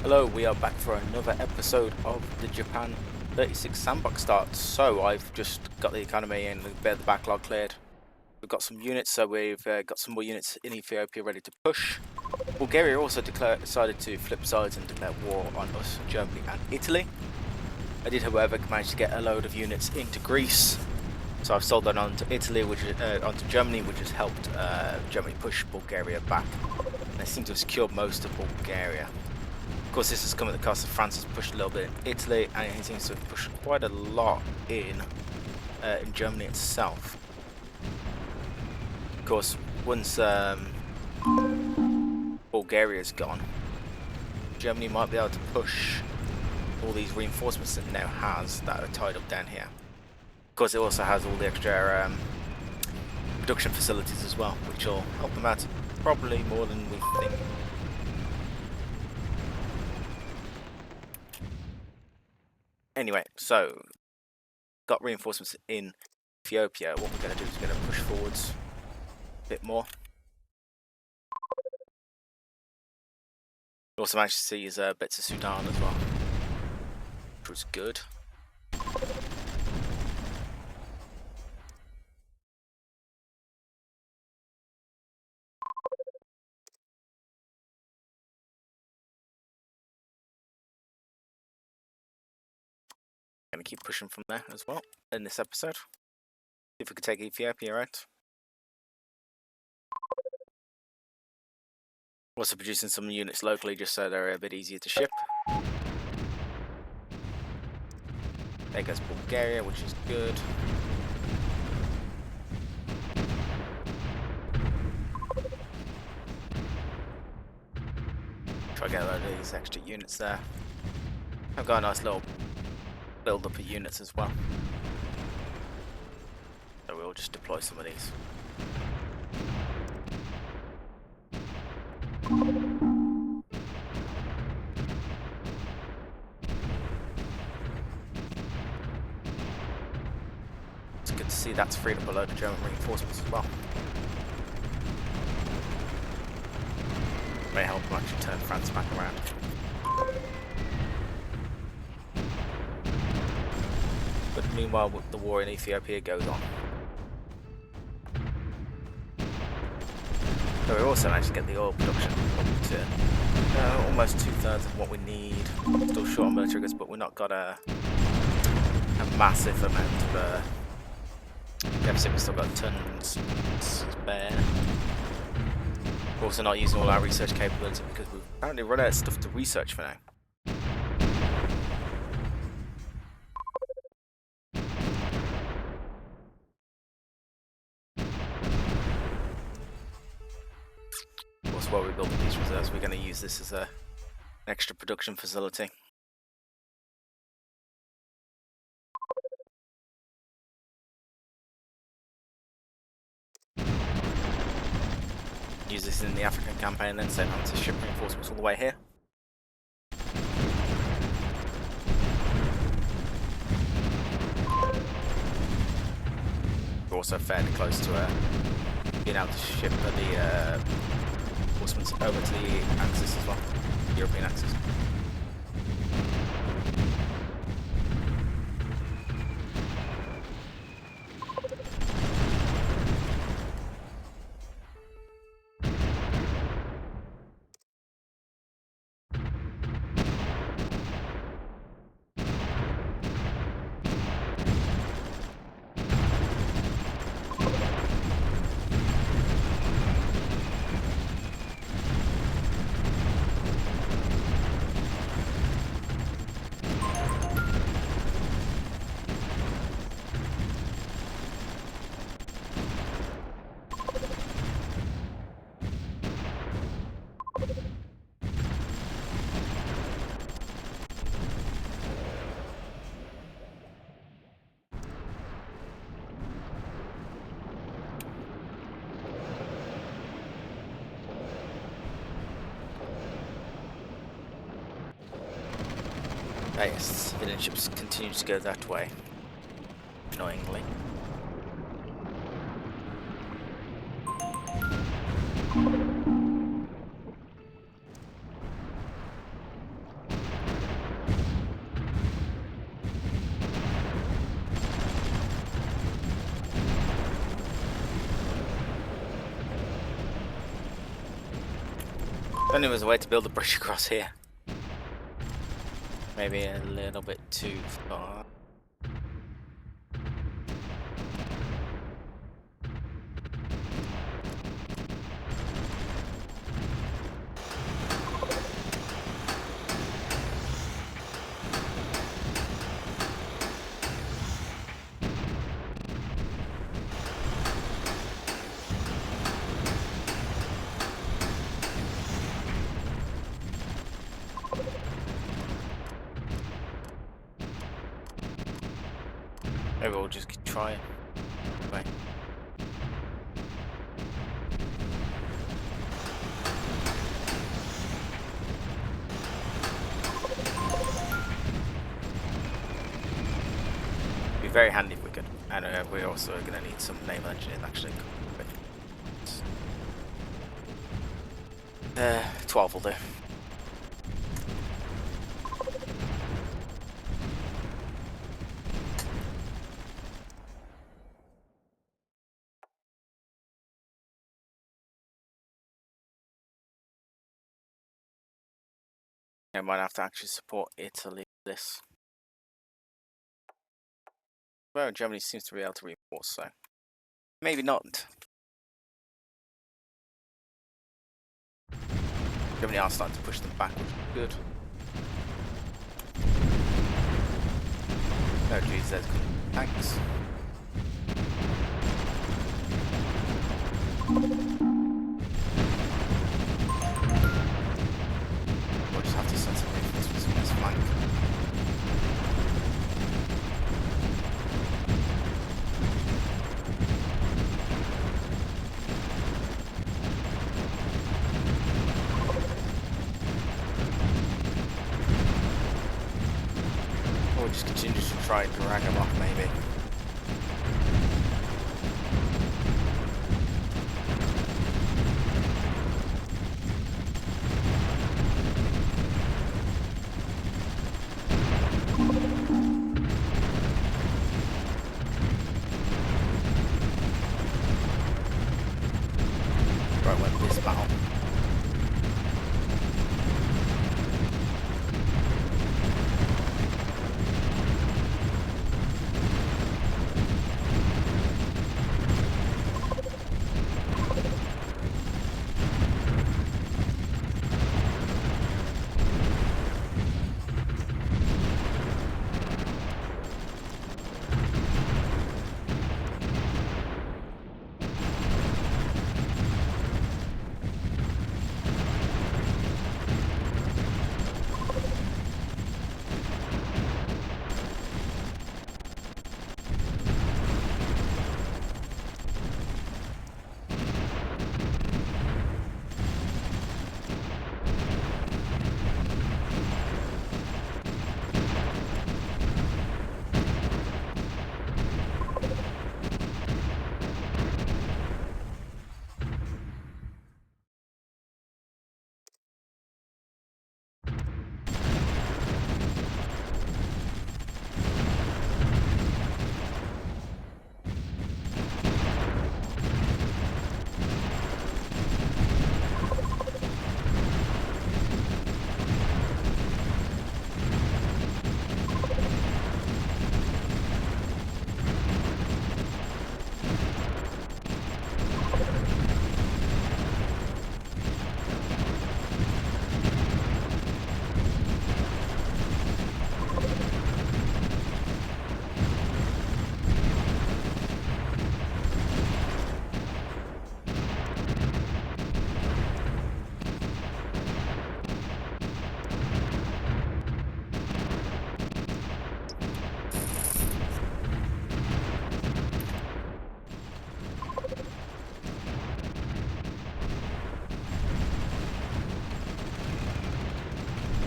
Hello, we are back for another episode of the Japan 36 Sandbox start. So I've just got the economy and a bit of the backlog cleared. We've got some units, so we've got some more units in Ethiopia ready to push. Bulgaria also decided to flip sides and declare war on us, Germany and Italy. I did, however, manage to get a load of units into Greece. So I've sold that on to Italy, onto Germany, which has helped Germany push Bulgaria back. And they seem to have secured most of Bulgaria. Of course, this has come at the cost of France has pushed a little bit in Italy, and he seems to have pushed quite a lot in Germany itself. Of course, once Bulgaria's gone, Germany might be able to push all these reinforcements that it now has that are tied up down here. Of course, it also has all the extra production facilities as well, which will help them out probably more than we think. Anyway, so got reinforcements in Ethiopia. What we're going to do is we're going to push forwards a bit more. We also managed to see his bits of Sudan as well, which was good. Going to keep pushing from there as well in this episode. See if we could take Ethiopia out. Also producing some units locally just so they're a bit easier to ship. There goes Bulgaria, which is good. Try to get a load of these extra units there. I've got a nice little build up of units as well. So we'll just deploy some of these. It's good to see that's freed up a load of German reinforcements as well. May help them actually turn France back around. But meanwhile, the war in Ethiopia goes on. So we also managed to get the oil production up to almost 2/3 of what we need. Still short on military goods, but we've not got a massive amount of deficit. We've still got tons spare. We're also not using all our research capability because we've apparently run out of stuff to research for now. Also, while we build these reserves, we're going to use this as an extra production facility. Use this in the African campaign, then send on to ship reinforcements all the way here. We're also fairly close to being able to ship the reinforcements over to the Axis as well, European Axis. Yes, civilian ships continue to go that way, annoyingly. If only there was a way to build a bridge across here. Maybe a little bit too far. Maybe we'll just try it. Right. Be very handy if we could. And we're also going to need some naval engineers actually. 12 will do. I might have to actually support Italy with this. Well, Germany seems to be able to reinforce, so maybe not. Germany are starting to push them back, which is good. Oh geez, there's tanks. We'll just have to send some reinforcements on this flank. Or we'll just continue to try and drag them off, maybe. Right, win this battle.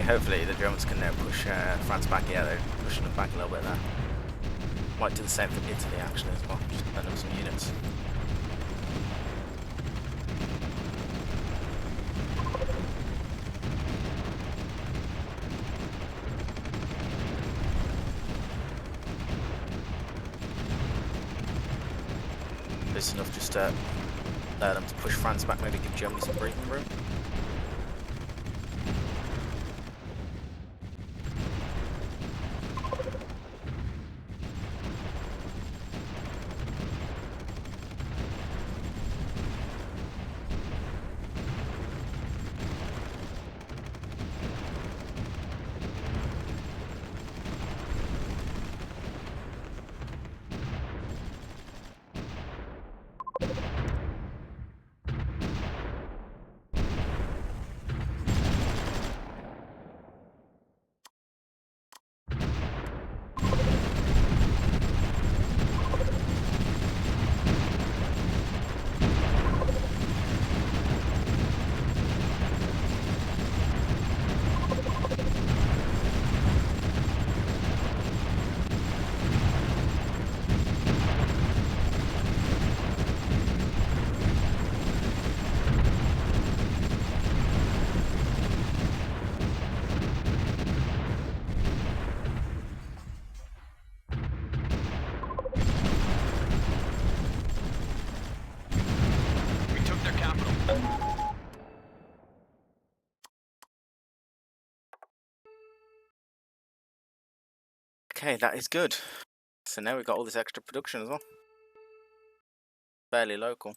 Hopefully the Germans can push France back. Yeah, they're pushing them back a little bit there. Might do the same for Italy actually as well, just send them some units. It's enough just to allow them to push France back, maybe give Germany some breathing room. Okay, that is good. So now we've got all this extra production as well. Fairly local.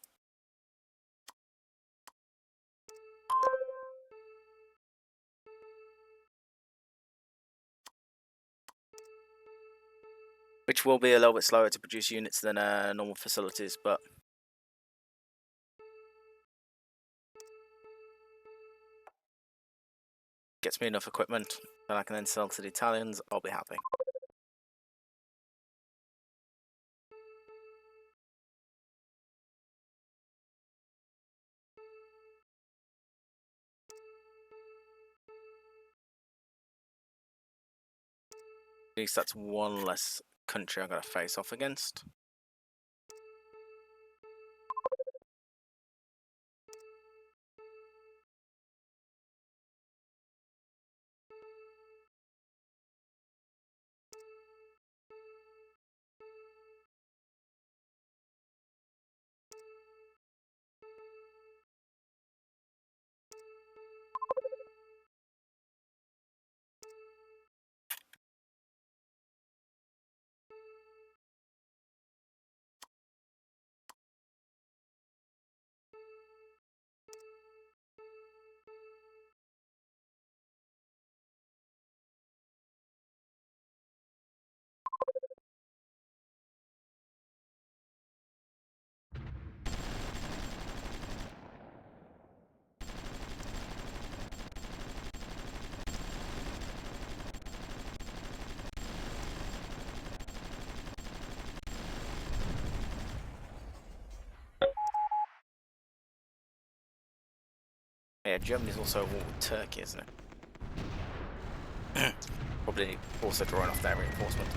Which will be a little bit slower to produce units than normal facilities, but gets me enough equipment that I can then sell to the Italians. I'll be happy. At least that's one less country I've got to face off against. Yeah, Germany's also at war with Turkey, isn't it? Probably also drawing off their reinforcement.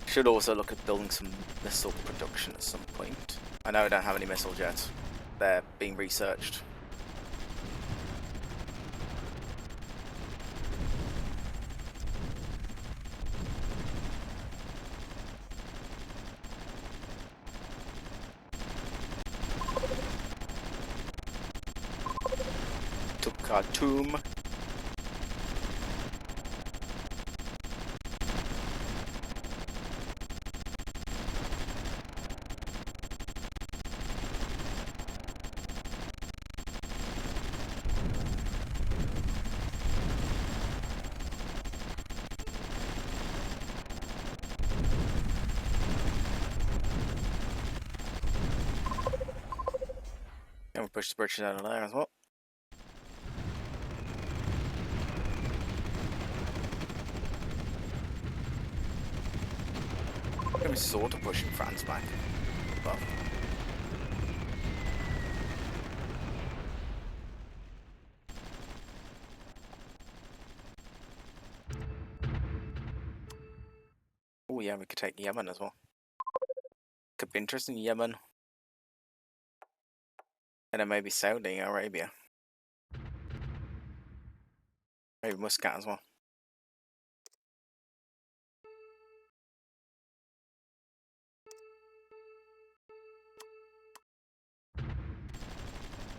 Should also look at building some missile production at some point. I know I don't have any missiles yet. They're being researched. To Khartoum. And we push the British out of there as well. Gonna be sort of pushing France back. But oh yeah, we could take Yemen as well. Could be interesting, Yemen. And then maybe Saudi Arabia. Maybe Muscat as well.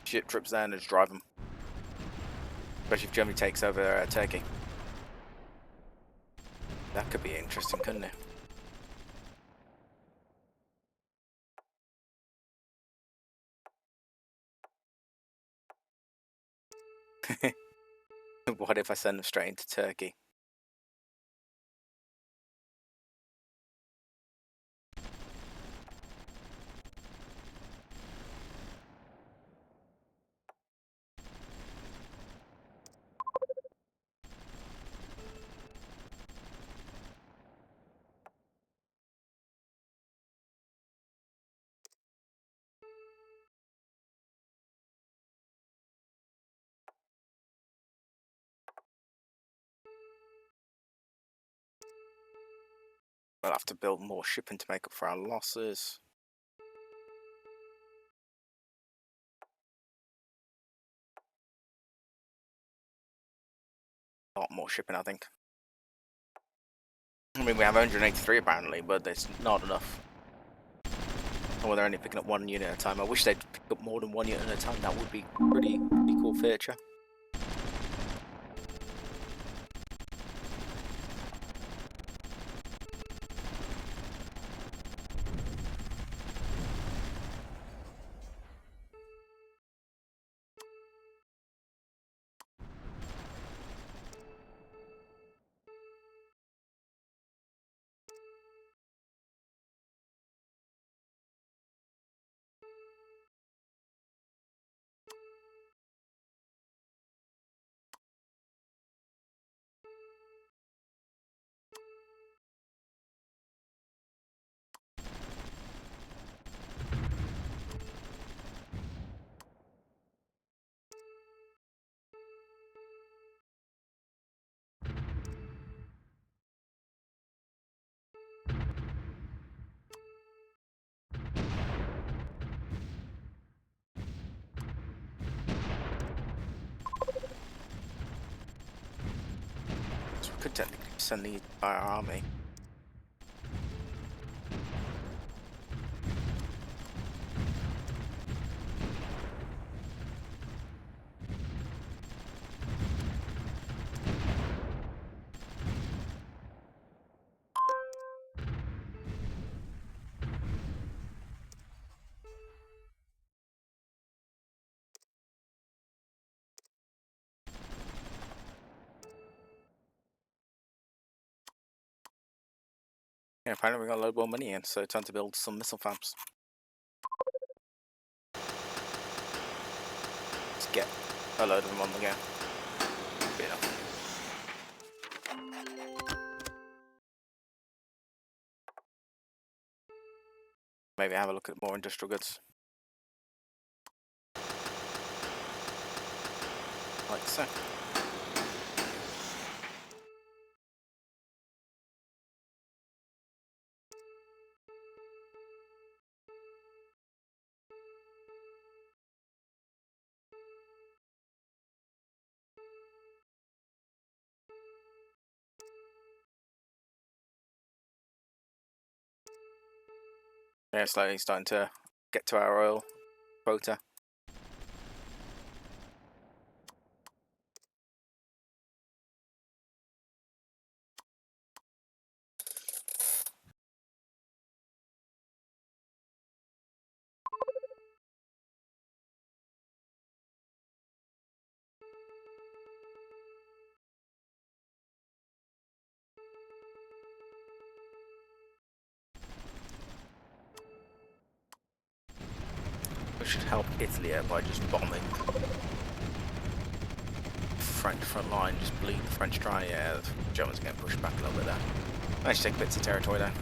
Ship trips there and just drive them. Especially if Germany takes over Turkey. That could be interesting, couldn't it? What if I send them straight into Turkey? We'll have to build more shipping to make up for our losses. lot more shipping, I think. I mean, we have 183 apparently, but it's not enough. Or they're only picking up 1 unit at a time. I wish they'd pick up more than 1 unit at a time. That would be pretty cool feature. So we could technically send the entire army. Yeah, apparently we got a load more money in, so time to build some missile farms. Let's get a load of them on the go. Be enough. Maybe have a look at more industrial goods. Like so. Yeah, slowly starting to get to our oil quota. We should help Italy out by just bombing French front line, just bleed the French dry. Yeah, the Germans are getting pushed back a little bit there. Managed to take bits of territory there.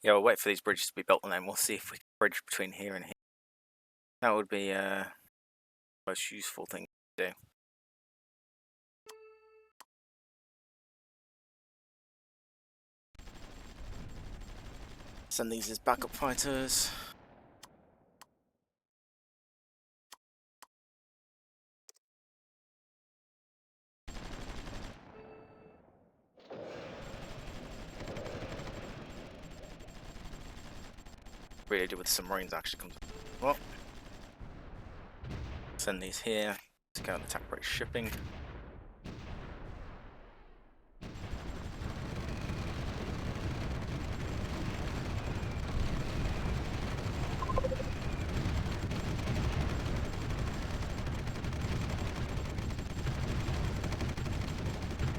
Yeah, we'll wait for these bridges to be built and then we'll see if we can bridge between here and here. That would be the most useful thing to do. Send these as backup fighters. really do with the submarines actually comes. Well, send these here to go and attack British shipping.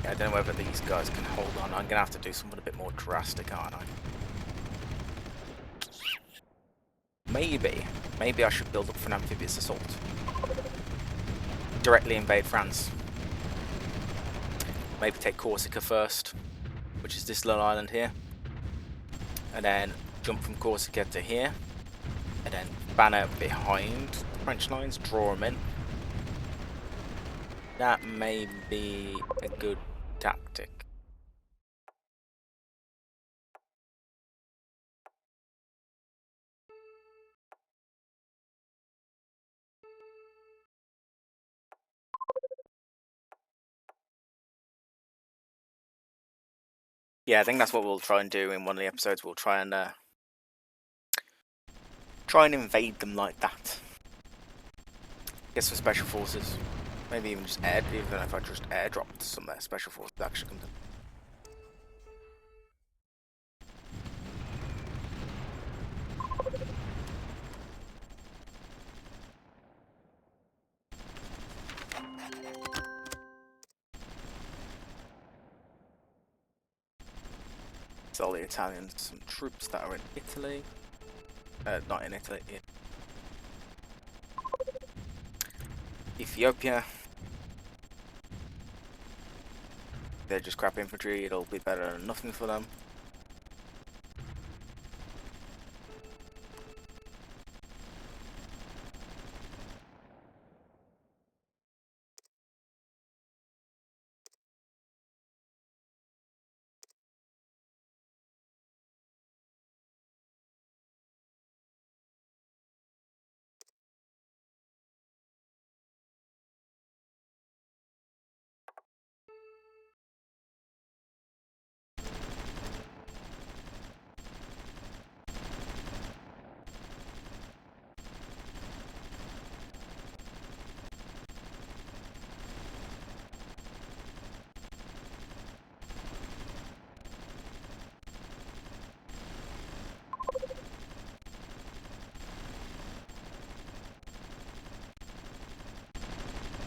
I don't know whether these guys can hold on. I'm gonna have to do something a bit more drastic, aren't I? Maybe I should build up for an amphibious assault. Directly invade France. Maybe take Corsica first, which is this little island here. And then jump from Corsica to here. And then banner behind the French lines, draw them in. That may be a good tactic. Yeah, I think that's what we'll try and do in one of the episodes. We'll try and invade them like that. Get some special forces. Maybe even just even if I just airdrop some of their special forces actually comes in. Sell the Italians some troops that are in Italy. Not in Italy, in Ethiopia. They're just crap infantry, it'll be better than nothing for them.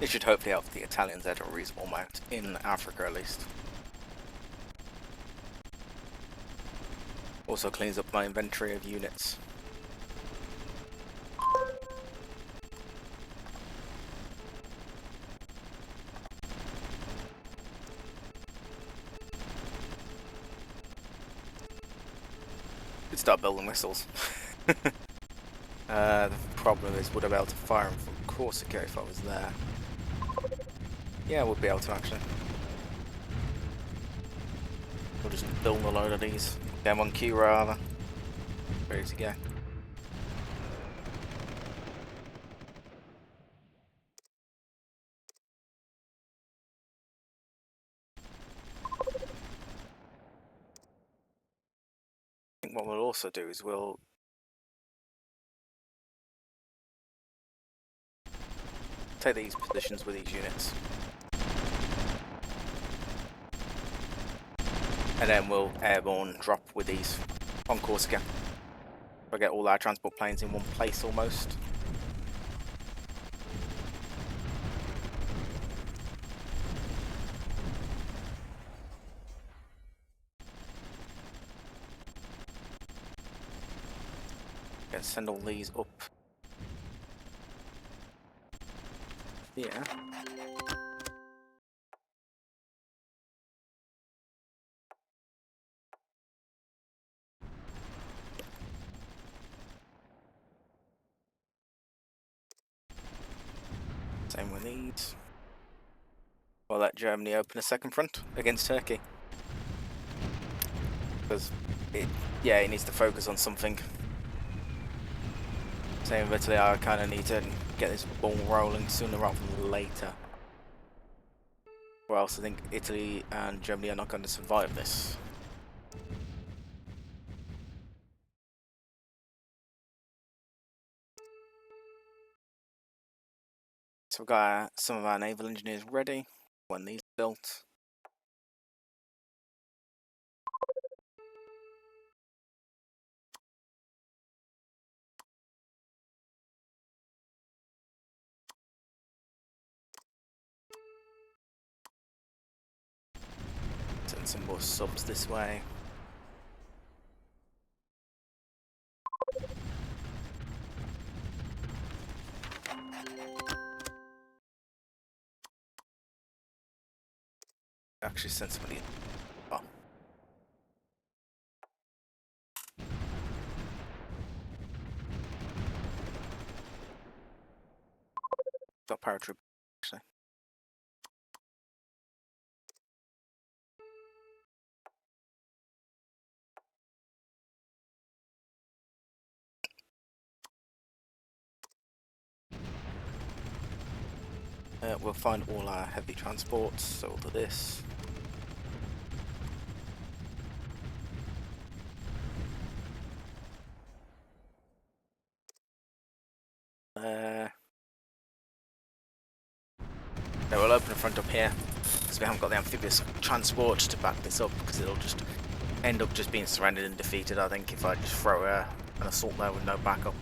It should hopefully help the Italians at a reasonable amount, in Africa at least. Also cleans up my inventory of units. Could start building missiles. The problem is, would I be able to fire them from Corsica if I was there? Yeah, I would be able to actually. We'll just build a load of these. Get them on queue rather. Ready to go. I think what we'll also do is we'll take these positions with these units. And then we'll airborne drop with these on Corsica. We'll get all our transport planes in one place almost. And send all these up here. Same with these. We'll let Germany open a second front against Turkey. Because it needs to focus on something. Same with Italy, I kind of need to get this ball rolling sooner rather than later. Or else I think Italy and Germany are not going to survive this. So we've got some of our naval engineers ready when these are built. Send some more subs this way. Actually send somebody. Oh. Got paratroop actually. We'll find all our heavy transports, so we'll do this. We'll open the front up here, because we haven't got the amphibious transport to back this up, because it'll just end up just being surrounded and defeated, I think, if I just throw an assault there with no backup.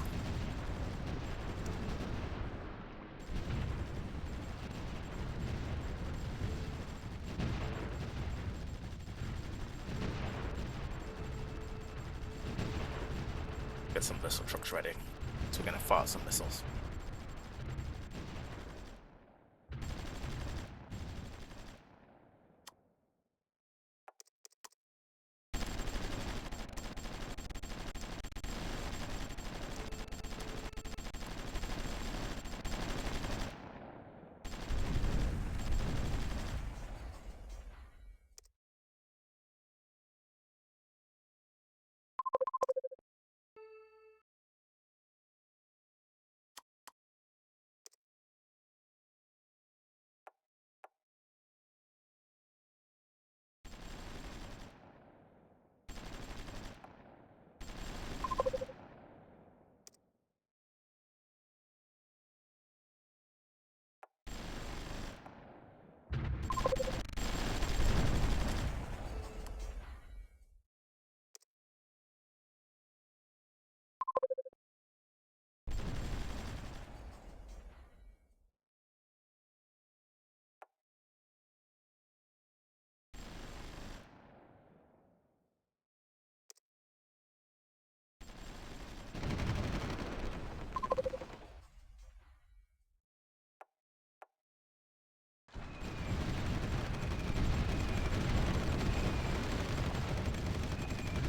Get some missile trucks ready, so we're going to fire some missiles.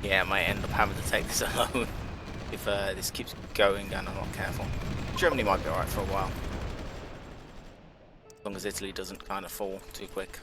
Yeah, I might end up having to take this alone if this keeps going and I'm not careful. Germany might be alright for a while, as long as Italy doesn't kind of fall too quick.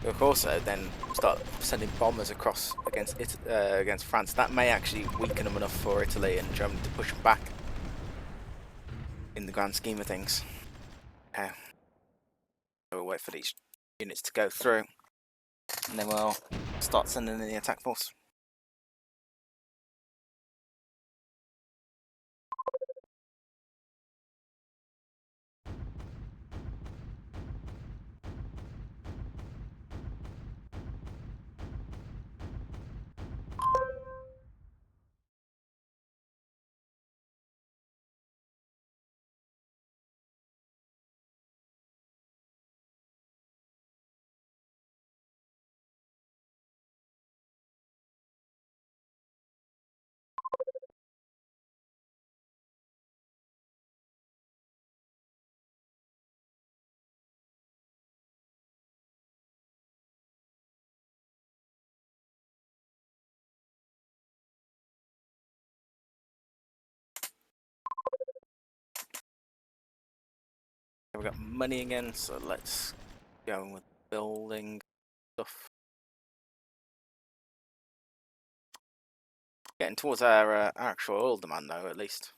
Of course, then start sending bombers across against France. That may actually weaken them enough for Italy and Germany to push them back in the grand scheme of things. So we'll wait for these units to go through, and then we'll start sending in the attack force. We got money again, so let's go with building stuff. Getting towards our actual oil demand though, at least.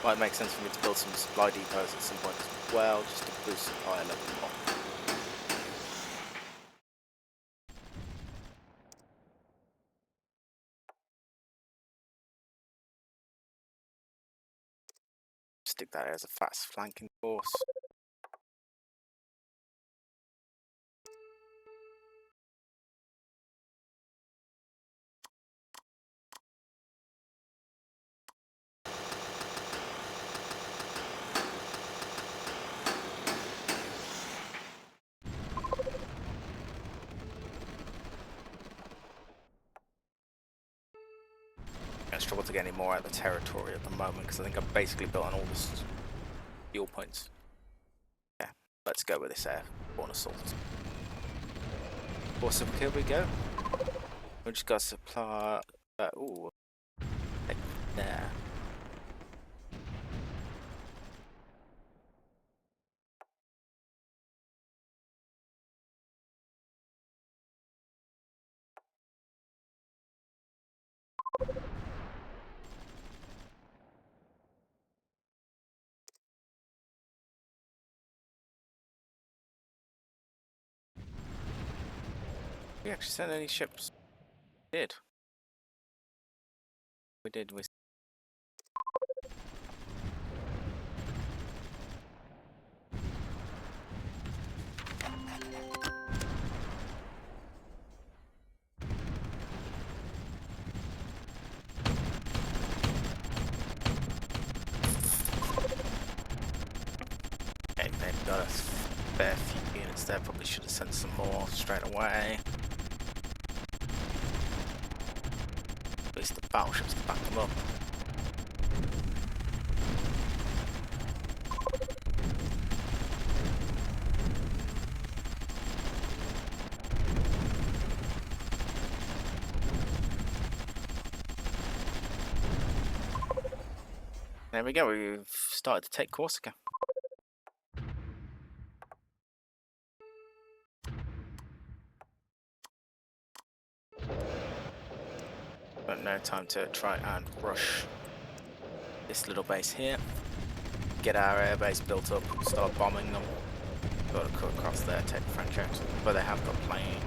Might make sense for me to build some supply depots at some point as well, just to boost supply a little bit more. Stick that as a fast flanking force. I struggle to get any more out of the territory at the moment because I think I've basically built on all the fuel points. Yeah, let's go with this airborne assault. Awesome, here we go. We just got supply. Ooh, like there. We actually sent any ships? We did. We did. Okay, they've got a fair few units there. Probably should have sent some more straight away. At least the battleships to back them up. There we go, we've started to take Corsica. But no time to try and rush this little base here. Get our air base built up, start bombing them. Got to cut across there, take the French out, but they have got plenty.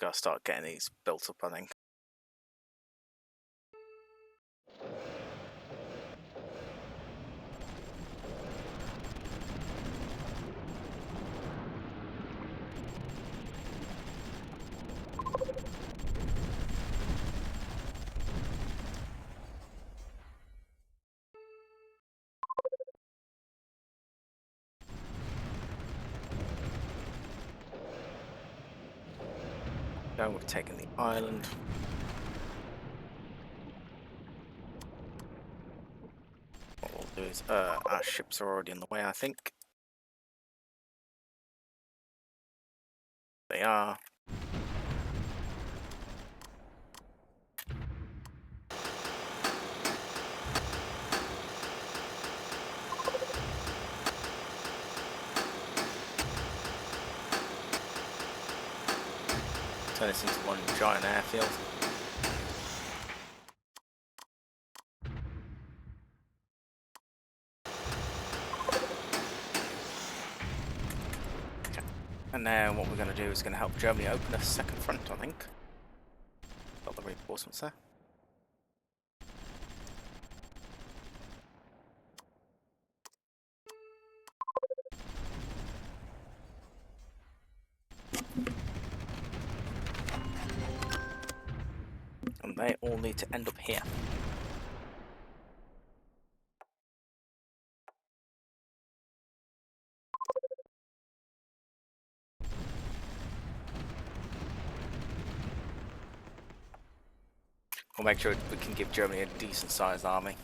Gotta start getting these built up, I think. Now we've taken the island. What we'll do is, our ships are already in the way, I think. They are. Turn this into one giant airfield. Okay. And now what we're going to do is going to help Germany open a second front, I think. Got the reinforcements there. And they all need to end up here. We'll make sure we can give Germany a decent sized army.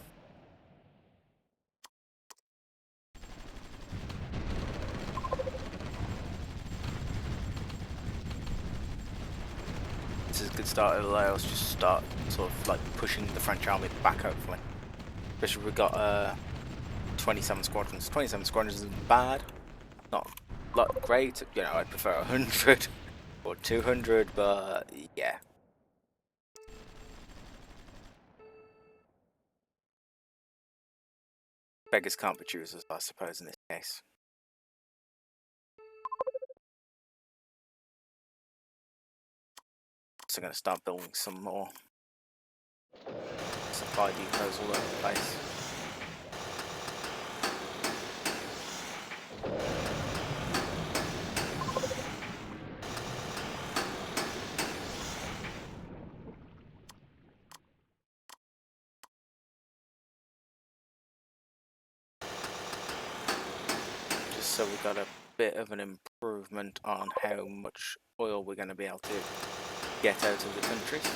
This is a good start. It'll allow us to just start sort of like pushing the French army back, hopefully. Especially we've got 27 squadrons. 27 squadrons isn't bad. Not great. You know, I prefer 100 or 200, but yeah. Beggars can't be choosers, I suppose, in this case. So I'm going to start building some more supply depots all over the place. Just so we got a bit of an improvement on how much oil we're going to be able to get out of the countries.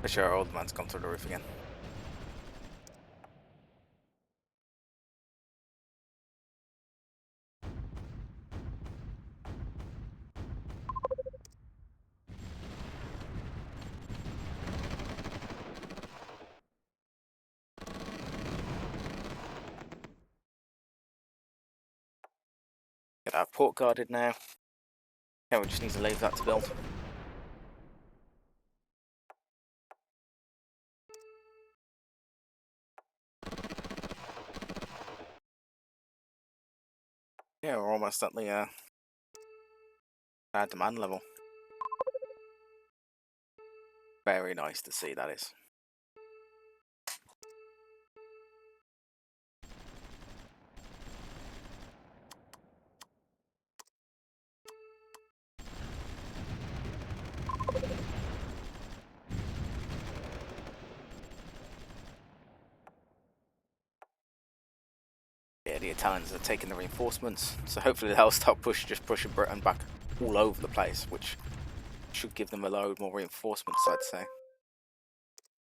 For sure, our old man's come through the roof again. Get our port guarded now. Yeah, we just need to leave that to build. Yeah, we're almost at the demand level. Very nice to see, that is. Yeah, the Italians are taking the reinforcements, so hopefully they'll start pushing Britain back all over the place, which should give them a load more reinforcements, I'd say.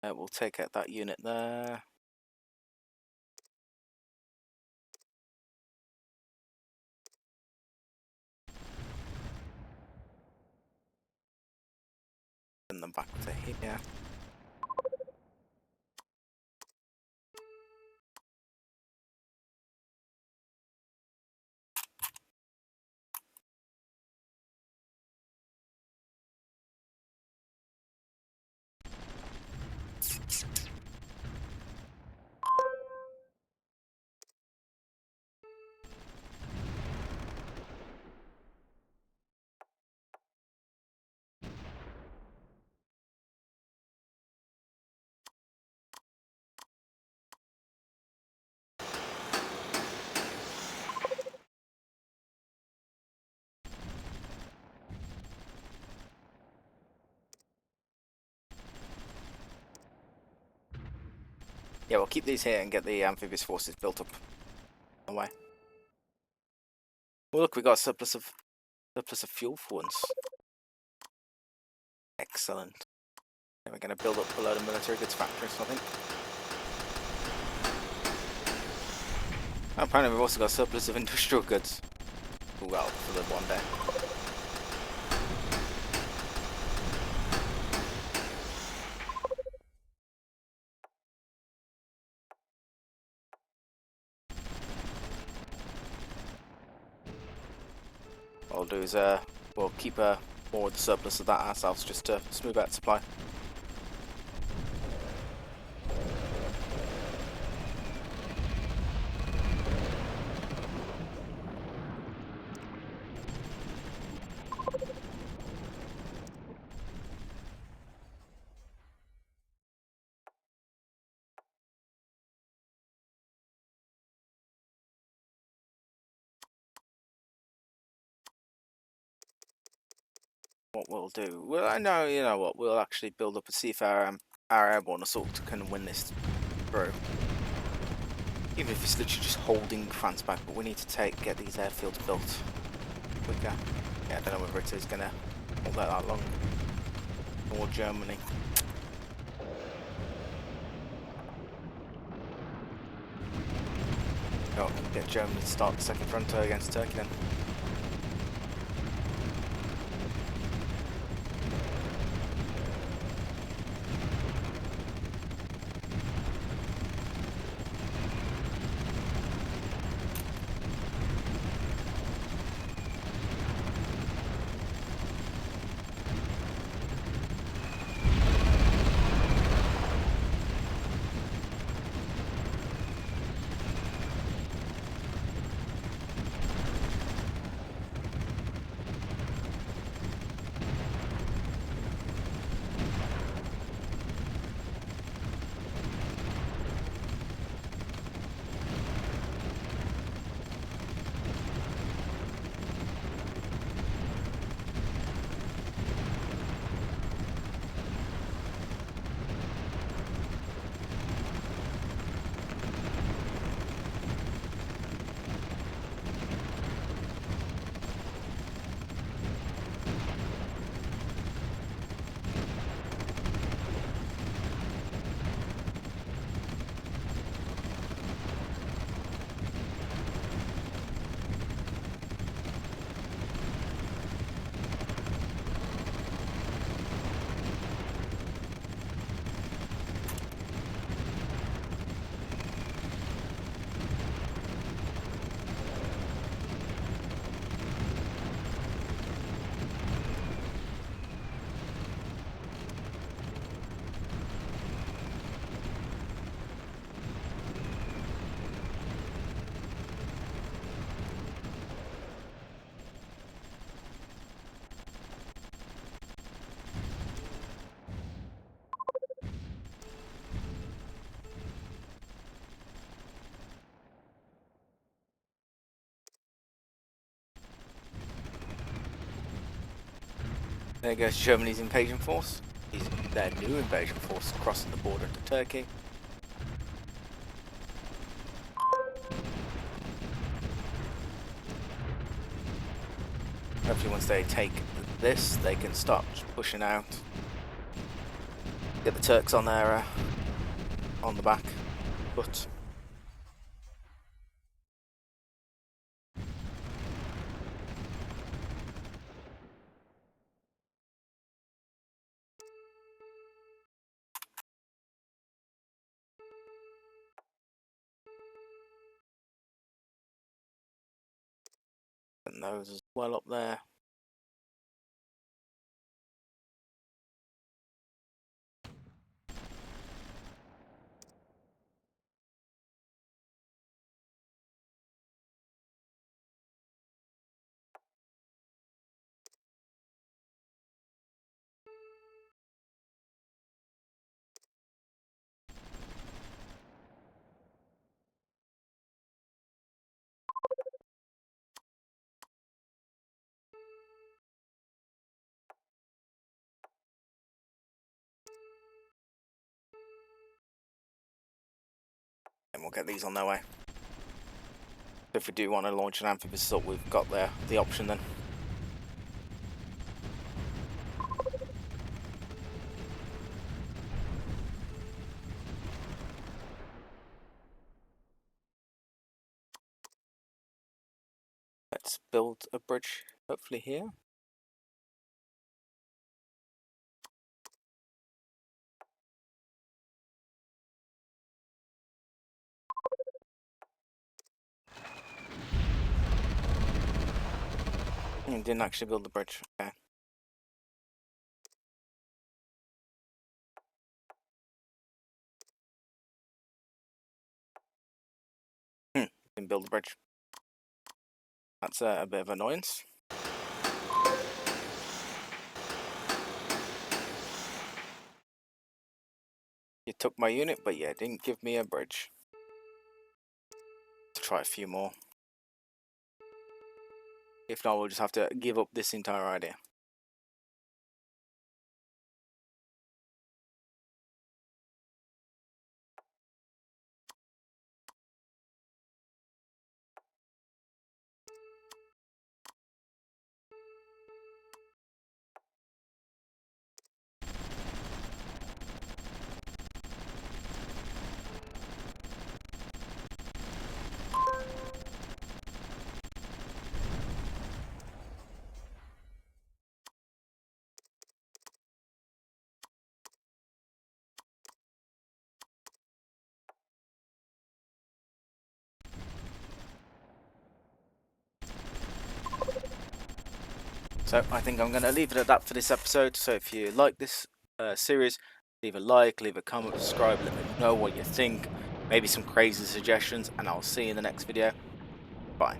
We'll take out that unit there. Send them back to here. Yeah, we'll keep these here and get the amphibious forces built up. Away. Well, look, we got a surplus of fuel for once. Excellent. And we're going to build up a load of military goods factories, I think. Apparently, we've also got a surplus of industrial goods. Well, for the one day. What we'll do is we'll keep more of the surplus of that ourselves just to smooth out supply. what we'll do. Well, I know, you know what, we'll actually build up and see if our airborne assault can win this through. Even if it's literally just holding France back, but we need to get these airfields built quicker. Yeah, I don't know whether it is gonna hold that long. Or Germany. Oh, get Germany to start the second front against Turkey then. There goes Germany's invasion force. Their new invasion force crossing the border to Turkey. Hopefully once they take this, they can start pushing out. Get the Turks on their on the back foot. And those as well up there. And we'll get these on their way. If we do want to launch an amphibious assault, we've got the option then. Let's build a bridge, hopefully here. Didn't actually build the bridge. Okay. Didn't build the bridge. That's a bit of annoyance. You took my unit, but yeah, didn't give me a bridge. Let's try a few more. If not, we'll just have to give up this entire idea. So I think I'm going to leave it at that for this episode. So if you like this series, leave a like, leave a comment, subscribe, let me know what you think, maybe some crazy suggestions, and I'll see you in the next video. Bye.